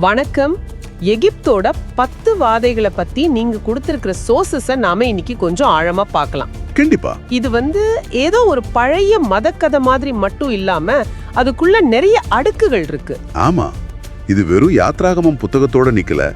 வணக்கம். எகிப்தோட 10 வாதைகளை பத்தி நீங்க கொடுத்திருக்கிற சோர்சஸ நாம இன்னைக்கு கொஞ்சம் ஆழமா பார்க்கலாம். கண்டிப்பா. இது ஏதோ ஒரு பழைய மதக்கதை மாதிரி மட்டும் இல்லாம அதுக்குள்ள நிறைய அடுக்குகள் இருக்கு. ஆமா, இது வெறும் யாத்ராகமம் புத்தகத்தோட நிக்கல.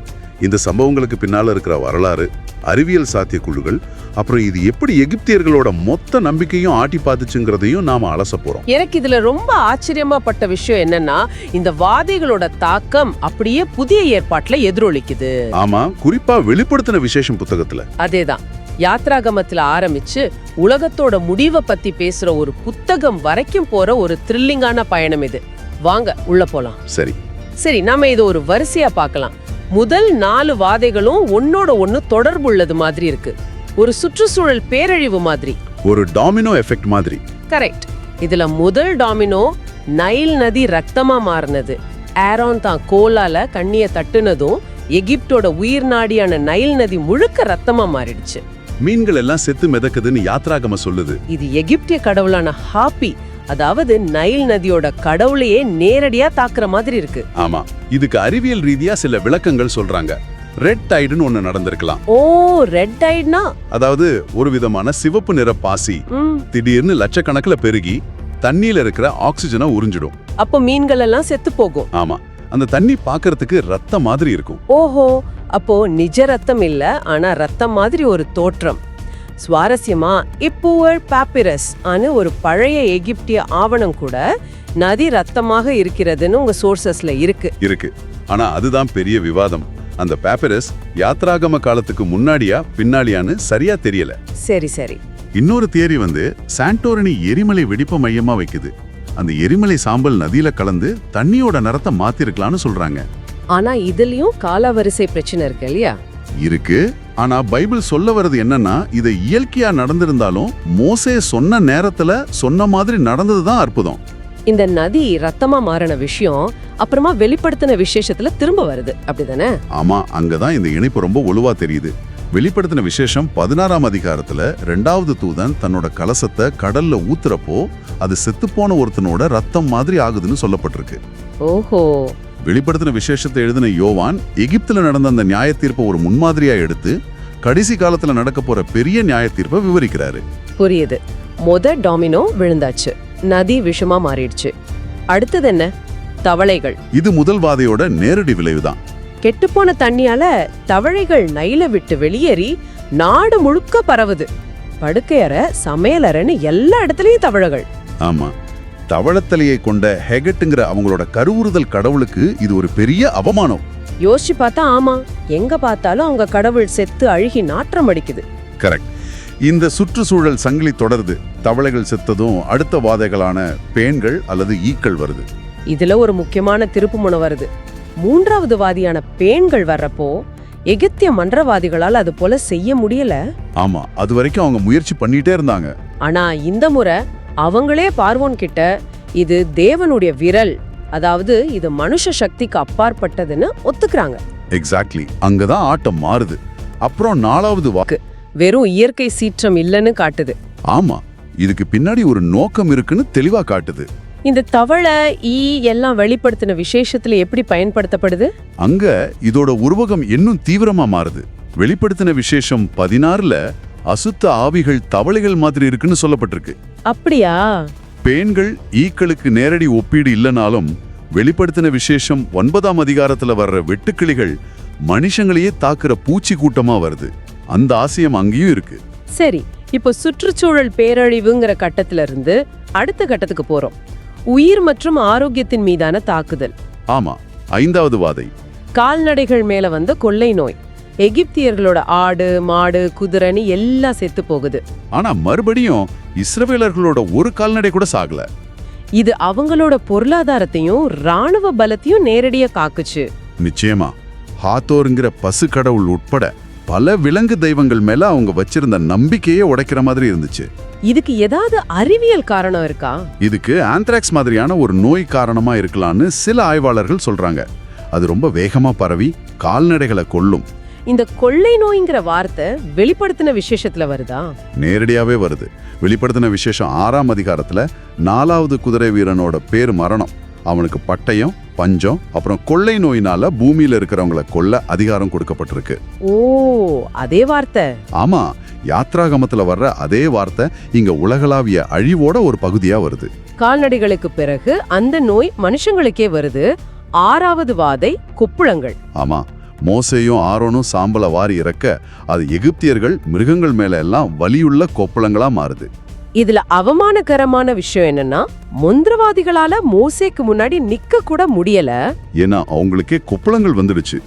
இந்த சம்பவங்களுக்கு பின்னால இருக்கிற வரலாறு, அறிவியல் சாத்தியக்குழுகள், அப்புறம் இது எப்படி எகிப்தியர்களோட மொத்த நம்பிக்கையும் ஆட்டி பாத்துச்சுங்கிறதையும் நாம அலச போறோம். எனக்கு இதுல ரொம்ப ஆச்சரியமா பட்ட விஷயம் என்னன்னா, இந்த வாதைகளோட தாக்கம் அப்படியே புதிய ஏற்பாட்டுல எதிரொலிக்குது. ஆமா, குறிப்பா வெளிப்படுத்தின விசேஷம் புத்தகத்துல. அதேதான். யாத்ராகமத்துல ஆரம்பிச்சு உலகத்தோட முடிவை பத்தி பேசுற ஒரு புத்தகம் வரைக்கும் போற ஒரு த்ரில்லிங்கான பயணம் இது. வாங்க உள்ள போலாம். சரி, நாம இது ஒரு வரிசையா பார்க்கலாம். முதல் 4 வாதைகளும் ஒன்னோட ஒன்னு தொடர்புள்ளது மாதிரி இருக்கு. ஒரு சுற்றுச்சூழல் பேரழிவு மாதிரி, ஒரு டாமினோ எஃபெக்ட் மாதிரி. கரெக்ட். இதுல முதல் டாமினோ நைல் நதி ரத்தமா மாறினது. ஆரோன் தான் கோலால கண்ணிய தட்டுனதும் எகிப்தோட உயிர் நாடியான நைல் நதி முழுக்க ரத்தமா மாறிடுச்சு. மீன்கள் எல்லாம் செத்து மிதக்குதுன்னு யாத்ராகம சொல்லுது. இது எகிப்திய கடவுளான ஹாப்பி, அதாவது நைல் நதியோட கடவுளையே நேரடியா தாக்குற மாதிரி இருக்கு. ஆமா, இதுக்கு அறிவியல் ரீதியா சில விளக்கங்கள் சொல்றாங்க. ரெட் டைடுன்னு ஒண்ணு நடந்திருக்கலாம். ஓ, ரெட் டைட்னா அதாவது ஒரு விதமான சிவப்பு நிற பாசி திடீர்னு லட்சக்கணக்குல பெருகி தண்ணியில இருக்கிற ஆக்சிஜனை உறிஞ்சிடும். அப்போ மீன்கள் எல்லாம் செத்து போகும். ஆமா, அந்த தண்ணி பாக்குறதுக்கு ரத்தம் மாதிரி இருக்கும். ஓஹோ, அப்போ நிஜ ரத்தம் இல்ல, ஆனா ரத்தம் மாதிரி ஒரு தோற்றம். சுவாரஸ்யமா, இப்பூவல் பாப்பிரஸ் ஆன ஒரு பழைய எகிப்திய ஆவணம் கூட நதி ரத்தமாக இருக்கிறதுன்னு உங்க சோர்சஸ்ல இருக்கு. ஆனா அதுதான் பெரிய விவாதம். அந்த பாப்பிரஸ் யாத்ராகம காலத்துக்கு முன்னாடியா பின்னாடியான்னு சரியா தெரியல. சரி. இன்னொரு தியரி சாண்டோரணி எரிமலை வெடிப்ப மையமா வைக்குது. அந்த எரிமலை சாம்பல் நதியில கலந்து தண்ணியோட நிறத்தை மாத்திருக்கலாம்னு சொல்றாங்க. ஆனா இதுலயும் காலவரிசை பிரச்சனை இருக்கு இல்லையா? இருக்கு. ஆனா பைபிள் சொல்ல வர்றது என்னன்னா, இது இயற்கையா நடந்திருந்தாலும் மோசே சொன்ன நேரத்துல சொன்ன மாதிரி நடந்ததுதான் அற்புதம். இந்த நதி ரத்தமா மாறின விஷயம் அப்புறமா வெளிப்படுத்தின விசேஷத்துல திரும்ப வருது, அப்படிதானே? ஆமா, அங்கதான் இந்த இணைப்பு ரொம்ப ஒழுவா தெரியுது. வெளிப்படுத்தின விசேஷம் 16ஆம் அதிகாரத்துல 2வது தூதன் தன்னோட கலசத்தை கடல்ல ஊத்துறப்போ அது செத்துப்போன ஒருத்தனோட ரத்தம் மாதிரி ஆகுதுன்னு சொல்லப்பட்டிருக்கு. ஓஹோ. வெளிப்படுத்தின விசேஷத்தை எழுதின யோவான் எகிப்துல நடந்த அந்த நியாய தீர்ப்பை ஒரு முன்மாதிரியா எடுத்து கடைசி காலத்துல நடக்க போற பெரிய நியாய தீர்ப்பை விவரிக்கிறாரு. புரியுது. டாமினோ விழுந்தாச்சு, நதி விஷமா மாறிடுச்சு. அடுத்தது என்ன? தவளைகள். இது முதல் வாதையோட நேரடி விளைவுதான். கெட்டுப்போன தண்ணியால தவளைகள் நைல விட்டு வெளியேறி நாடு முழுக்க பரவுது. படுக்கையற, சமையலறைன்னு எல்லா இடத்துலயும் தவளைகள். ஆமா, தவளத்தலையை கொண்ட ஹெகட்டுங்கிற அவங்களோட கருவுறுதல் கடவுளுக்கு இது ஒரு பெரிய அவமானம். யோசிச்சு பார்த்தா ஆமா, எங்க பார்த்தாலும் அவங்க கடவுள் செத்து அழுகி நாற்றம் அடிக்குது. கரெக்ட். இந்த சுற்றுச்சூழல் சங்கிலி தொடருது. தவளைகள் செத்ததும் அடுத்த வாதைகளான பேன்கள் அல்லது ஈக்கள் வருது. இதுல ஒரு முக்கியமான திருப்புமுனை வருது. 3வது வாதியான பேன்கள் வர்றப்போ எகிப்திய மன்றவாதிகளால் அது போல செய்ய முடியல. ஆமா, அது வரைக்கும் அவங்க முயற்சி பண்ணிட்டே இருந்தாங்க. ஆனா இந்த முறை அவங்களே பார்வோன் கிட்ட இது தேவனுடைய விரல், அதாவது இது மனுஷ சக்திக்கு அப்பாற்பட்டதுன்னு ஒத்துக்கிறாங்க. எக்ஸாக்ட்லி. அங்கதான் ஆட்டம் மாறுது. அப்புறம் 4வது வாக்கு வெறும் இயற்கை சீற்றம் இல்லைன்னு காட்டுது. ஆமா, இதுக்கு பின்னாடி ஒரு நோக்கம் இருக்குன்னு தெளிவா காட்டுது. இந்த தவளை, ஈ எல்லாம் வெளிப்படுத்தின விசேஷத்துல எப்படி பயன்படுத்தப்படுது? அங்க இதோட உருவகம் இன்னும் தீவிரமா மாறுது. வெளிப்படுத்தின விசேஷம் 16ல அசுத்த ஆவிகள் தவளைகள் மாதிரி இருக்குன்னு சொல்லப்பட்டிருக்கு. அப்படியா? பேன்கள் ஈக்களுக்கு நேரடி ஒப்பீடு இல்லைனாலும் வெளிப்படுத்தின விசேஷம் 9ஆம் அதிகாரத்துல வர்ற வெட்டுக்கிளிகள் மனுஷங்களையே தாக்குற பூச்சி கூட்டமா வருது. அந்த ஆசையம் அங்கேயும் இருக்கு. சரி, இப்போ சுற்றுச்சூழல் பேரழிவுங்கிற கட்டத்துல இருந்து அடுத்த கட்டத்துக்கு போறோம். உயிர் மற்றும் ஆரோக்கியத்தின் மீதான தாக்குதல். ஆமா, 5வது வாதை. கால்நடைகள் மேல வந்த கொள்ளை நோய். எகிப்தியர்களோட ஆடு, மாடு, குதிரைன்னு எல்லாம் செத்து போகுது. ஆனா மறுபடியும் இஸ்ரவேலர்களோட ஒரு கால்நடை கூட சாகல. இது அவங்களோட பொருளாதாரத்தையும் ராணுவ பலத்தையும் நேரடியா காக்குச்சு. நிச்சயமா. ஹாத்தோருங்கிற பசு கடவுள் உட்பட பல விலங்கு தெய்வங்கள் மேல அவங்க வச்சிருந்த நம்பிக்கையே உடைக்கிற மாதிரி இருந்துச்சு. இதுக்கு ஏதாவது அறிவியல் காரணம் இருக்கா? இதுக்கு ஆந்த்ராக்ஸ் மாதிரியான ஒரு நோய் காரணமா இருக்கலாம்னு சில ஆய்வாளர்கள் சொல்றாங்க. அது ரொம்ப வேகமா பரவி கால்நடைகளை கொல்லும். இந்த கொள்ளை நோய்ங்கிற வார்த்தை வெளிப்படுத்தின விசேஷத்துல வருதா? நேரடியாவே வருது. வெளிப்படுத்தின விசேஷம் 6ஆம் அதிகாரத்துல 4வது குதிரை வீரனோட பேர் மரணம். அவனுக்கு பட்டயம், பஞ்சம், அப்புறம் கொள்ளை நோயினால பூமியில இருக்கிறவங்கள கொல்ல அதிகாரம் கொடுக்கப்பட்டிருக்கு. ஓ, அதே வார்த்தை. ஆமா, யாத்ராகமத்துல வர்ற அதே வார்த்தை இங்க உலகளாவிய அழிவோட ஒரு பகுதியா வருது. கால்நடைகளுக்கு பிறகு அந்த நோய் மனுஷங்களுக்கே வருது. 6வது வாதை கொப்புளங்கள். ஆமா, மோசேயும் ஆரோனும் சாம்பல வாரி இறக்க அது எகிப்தியர்கள் மிருகங்கள் மேல எல்லாம் வலியுள்ள கொப்புளங்களா மாறுது. இதுல அவமானகரமான விஷயம் என்னன்னா, மந்திரவாதிகளால மோசேக்கு முன்னாடி நிக்க கூட முடியல. ஏன்னா அவங்களுக்கே கொப்புளங்கள் வந்துடுச்சு.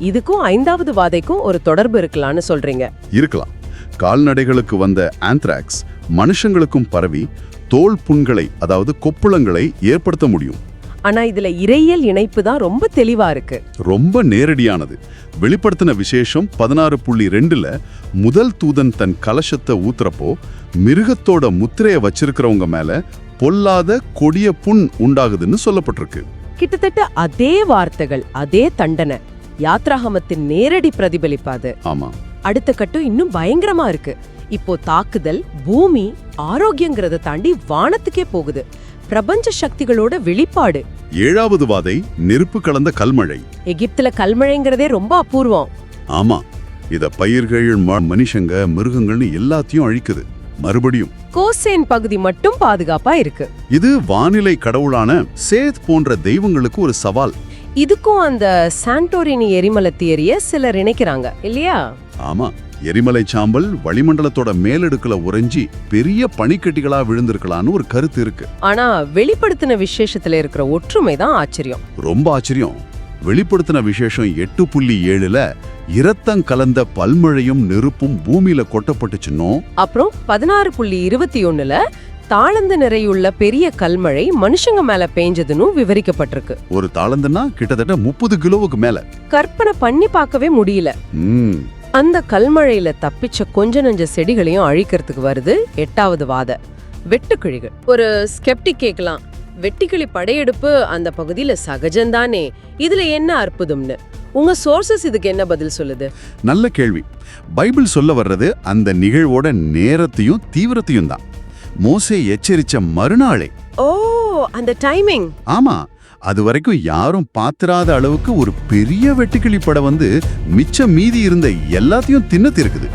இதுக்கும் 5வது வாதைக்கும் ஒரு தொடர்பு இருக்கலாம்னு சொல்றீங்க? இருக்கலாம். கால்நடைகளுக்கு வந்த ஆந்த்ராக்ஸ் மனுஷங்களுக்கும் பரவி தோல் புண்களை, அதாவது கொப்புளங்களை ஏற்படுத்த முடியும். ஆனா இதுல இறையியல் இணைப்பு தான் ரொம்ப தெளிவா இருக்கு, ரொம்ப நேரடியானது. வெளிப்படுத்தின விசேஷம் 16.2ல முதல் தூதன் தன் கலசத்தை ஊத்துறப்போ மிருகத்தோட முத்திரைய வச்சிருக்கிறவங்க மேல பொல்லாத கொடிய புண் உண்டாகுதுன்னு சொல்லப்பட்டிருக்கு. கிட்டத்தட்ட அதே வார்த்தைகள், அதே தண்டனை. யாத்ராகமத்தின் நேரடி பிரதிபலிப்பாது. ஆமா, அடுத்த கட்டம் இன்னும் பயங்கரமா இருக்கு. இப்போ தாக்குதல் பூமி ஆரோக்கியங்கிறத தாண்டி வானத்துக்கே போகுது. பிரபஞ்ச சக்திகளோட வெளிப்பாடு. 7வது வாதை நெருப்பு கலந்த கல்மழை. எகிப்துல கல்மழைங்கிறதே ரொம்ப அபூர்வம். ஆமா, இத பயிர்கள், மனுஷங்க, மிருகங்கள்னு எல்லாத்தையும் அழிக்குது. மறுபடியும் கோசேன் பகுதி மட்டும் பாதுகாப்பா இருக்கு. இது வானிலை கடவுளான சேத் போன்ற தெய்வங்களுக்கு ஒரு சவால். இதுக்கும் அந்த சாண்டோரினி எரிமலை தியரிய சிலர் இணைக்கிறாங்க இல்லையா? ஆமா, எரிமலை சாம்பல் வளிமண்டலத்தோட மேலடுக்குல உறைஞ்சி பெரிய பனிக்கட்டிகளா விழுந்திருக்கலான்னு ஒரு கருத்து இருக்கு. ஆனா வெளிப்படுத்தின விசேஷத்துல இருக்கிற ஒற்றுமை தான் ஆச்சரியம். ரொம்ப ஆச்சரியம். வெளிப்படுத்தின விசேஷம் 8.7ல இரத்தம் கலந்த பல்மழையும் நெருப்பும் பூமியில கொட்டப்பட்டுச்சுன்னோ, அப்புறம் 16.21ல தாளந்து நிறையுள்ள பெரிய கல்மழை மனுஷங்க மேல பெஞ்சதுன்னு விவரிக்கப்பட்டிருக்கு. ஒரு தாளந்துன்னா கிட்டத்தட்ட 30 கிலோவுக்கு மேல. கற்பனை பண்ணி பார்க்கவே முடியல. அந்த கல்மழையில தப்பிச்ச கொஞ்ச நஞ்ச செடிகளையும் அழிக்கிறதுக்கு வருது 8வது வாதை, வெட்டுக்கிளிகள். ஒரு ஸ்கெப்டிக் கேட்கலாம், வெட்டுக்கிளி படையெடுப்பு அந்த பகுதியில சகஜம்தானே, இதுல என்ன அற்புதம்னு. உங்க சோர்சஸ் இதுக்கு என்ன பதில் சொல்லுது? நல்ல கேள்வி. பைபிள் சொல்ல வர்றது அந்த நிகழ்வோட நேரத்தையும் தீவிரத்தையும் தான். மோசே எச்சரிச்ச மறுநாளே. ஓ, அந்த டைமிங். ஆமா, அது வரைக்கும் யாரும் பாத்திராத அளவுக்கு ஒரு பெரிய வெட்டுக்கிளி படை வந்து மிச்ச மீதி இருந்த எல்லாத்தையும் தின்னுத்திருக்குது.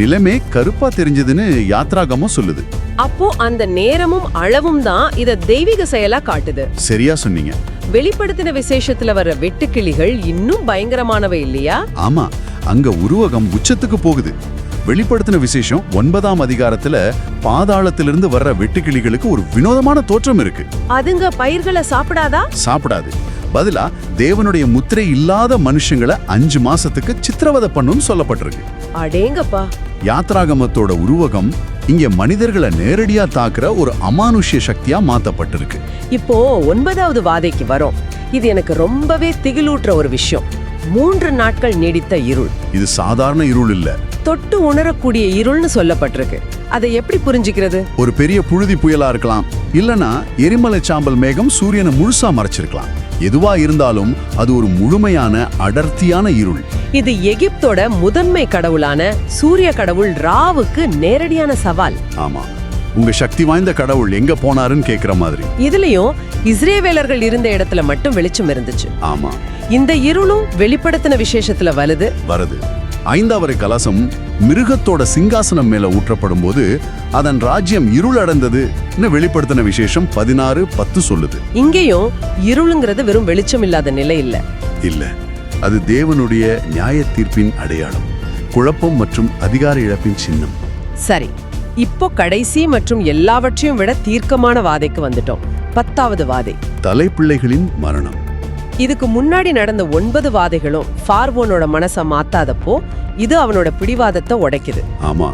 நிலைமை கருப்பா தெரிஞ்சதுன்னு யாத்ராகமம் சொல்லுது. அப்போ அந்த நேரமும் அளவும் தான் இத தெய்வீக செயலா காட்டுது. சரியா சொன்னீங்க. வெளிப்படுத்தின விசேஷத்துல வர்ற வெட்டுக்கிளிகள் இன்னும் பயங்கரமானவை இல்லையா? ஆமா, அங்க உருவகம் உச்சத்துக்கு போகுது. வெளிப்படுத்தின விசேஷம் 9ஆம் அதிகாரத்துல பாதாளத்திலிருந்து வர்ற வெட்டுக்கிளிகளுக்கு ஒரு வினோதமான தோற்றம் இருக்கு. அதுங்க பயிர்களை சாப்பிடாதா? சாப்பிடாது. பதிலா தேவனுடைய முத்திரை இல்லாத மனுஷங்களை 5 மாசத்துக்கு சித்திரவதை பண்ணுன்னு சொல்லப்பட்டிருக்கு. அடேங்கப்பா. யாத்ராகமத்தோட உருவகம் இங்க மனிதர்களை நேரடியா தாக்குற ஒரு அமானுஷ்ய சக்தியா மாத்தப்பட்டிருக்கு. இப்போ 9வது வாதைக்கு வரோம். இது எனக்கு ரொம்பவே திகிலூட்டுற ஒரு விஷயம். 3 நாட்கள் நீடித்த இருள். இது சாதாரண இருள் இல்ல, தொட்டு உணரக்கூடிய இருள்னு சொல்லப்பட்டிருக்கு. அதை எப்படி புரிஞ்சுக்கிறது? ஒரு பெரிய புழுதி புயலா இருக்கலாம், இல்லனா எரிமலை சாம்பல் மேகம் சூரியனை முழுசா மறைச்சிருக்கலாம். எதுவா இருந்தாலும் அது ஒரு முழுமையான அடர்த்தியான இருள். இது எகிப்தோட முதன்மை கடவுளான சூரிய கடவுள் ராவுக்கு நேரடியான சவால். ஆமா, உங்க சக்தி வாய்ந்த கடவுள் எங்க போனாருன்னு கேக்குற மாதிரி. இதுலயும் இஸ்ரேவேலர்கள் இருந்த இடத்துல மட்டும் வெளிச்சம் இருந்துச்சு. ஆமா, இந்த இருளும் வெளிப்படுத்தின விசேஷத்துல வருது. 5வது கலசம் மிருகத்தோட சிங்காசனம் மேல ஊற்றப்படும் போது அதன் ராஜ்யம் இருள் அடைந்ததுன்னு வெளிப்படுத்தின விசேஷம் 16:10 சொல்லுது. இங்கேயும் இருளுங்கிறது வெறும் வெளிச்சம் இல்லாத நிலை இல்ல, அது தேவனுடைய நியாய தீர்ப்பின் அடையாளம், குழப்பம் மற்றும் அதிகார இழப்பின் சின்னம். சரி, இப்போ கடைசி மற்றும் எல்லாவற்றையும் விட தீர்க்கமான வாதைக்கு வந்துட்டோம். 10வது வாதை, தலைப்பிள்ளைகளின் மரணம். இதுக்கு முன்னாடி நடந்த 9 வாதைகளும் பார்வோனோட மனசை மாத்தாதப்போ இது அவனோட பிடிவாதத்தை உடைக்குது. ஆமா,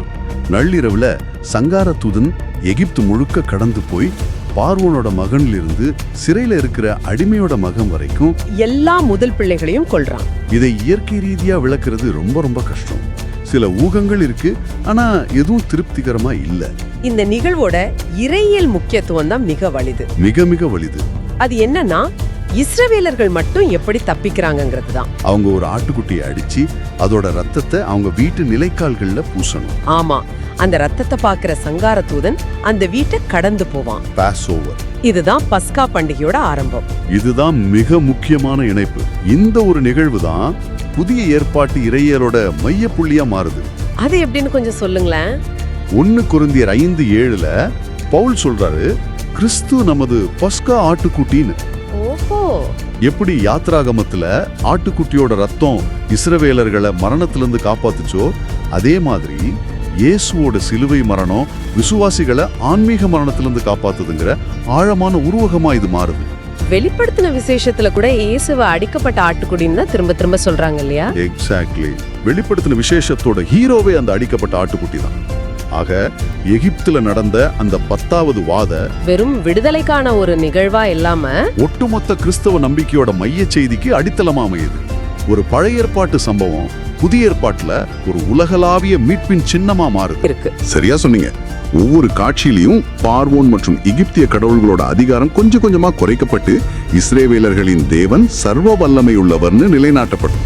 நள்ளிரவுல சங்கார தூதன் எகிப்து முழுக்க கடந்து போய் பார்வோனோட மகனிலிருந்து சிறையில இருக்கிற அடிமையோட மகன் வரைக்கும் எல்லா முதல் பிள்ளைகளையும் கொல்றான். இதை இயற்கை ரீதியா விளக்குறது ரொம்ப ரொம்ப கஷ்டம். சில ஊகங்கள் இருக்கு, ஆனா எதுவும் திருப்திகரமா இல்ல. இந்த நிகழ்வோட இறையியல் முக்கியத்துவம் தான் மிக வலிது. மிக மிக வலிது. அது என்னன்னா, இஸ்ரவேலர்கள் மட்டும் எப்படி தப்பிக்கிறாங்கங்கிறது தான். அவங்க ஒரு ஆட்டுக்குட்டியை அடிச்சு அதோட ரத்தத்தை அவங்க வீட்டு நிலைக்கால்கள்ல பூசணும். ஆமா, அந்த ரத்தத்தை பாக்குற சங்கார தூதன் அந்த வீட்டை கடந்து போவான். Pass over. இதுதான் பஸ்கா பண்டிகையோட ஆரம்பம். இதுதான் மிக முக்கியமான இணைப்பு. இந்த ஒரு நிகழ்வு தான் புதிய ஏற்பாட்டு இறையரோட மைய புள்ளியா மாறுது. அது எப்படின்னு கொஞ்சம் சொல்லுங்களேன். 1 கொரிந்தியர் 5:7 பவுல் சொல்றாரு, கிறிஸ்து நமது பஸ்கா ஆட்டுக்குட்டின்னு. ஓஹோ. எப்படி யாத்ராகமத்துல ஆட்டுக்குட்டியோட ரத்தம் இஸ்ரவேலர்களை மரணத்திலிருந்து காப்பாத்துச்சோ, அதே மாதிரி இயேசுவோட சிலுவை மரணம் விசுவாசிகளை ஆன்மீக மரணத்திலிருந்து காப்பாத்துதுங்கிற ஆழமான உருவகமா இது மாறுது. வெளிப்படுத்தின விசேஷத்துல கூட இயேசுவை அடிக்கப்பட்ட ஆட்டுக்குடின்னு தான் திரும்ப திரும்ப சொல்றாங்க இல்லையா? எக்ஸாக்ட்லி. வெளிப்படுத்தின விசேஷத்தோட ஹீரோவே அந்த அடிக்கப்பட்ட ஆட்டுக்குட்டி தான். ஆக எகிப்துல நடந்த அந்த 10வது வாத வெறும் விடுதலைக்கான ஒரு நிகழ்வா இல்லாம ஒட்டுமொத்த கிறிஸ்தவ நம்பிக்கையோட மைய செய்திக்கு அடித்தளமா அமையுது. ஒரு பழைய ஏற்பாட்டு சம்பவம் புதிய ஏற்பாட்டுல ஒரு உலகளாவிய மீட்பின் சின்னமா மாறுது. இருக்கு. சரியா சொன்னீங்க. ஒவ்வொரு காட்சியிலையும் பார்வோன் மற்றும் எகிப்திய கடவுள்களோட அதிகாரம் கொஞ்சம் கொஞ்சமா குறைக்கப்பட்டு இஸ்ரவேலர்களின் தேவன் சர்வ வல்லமை உள்ளவர்னு நிலைநாட்டப்படும்.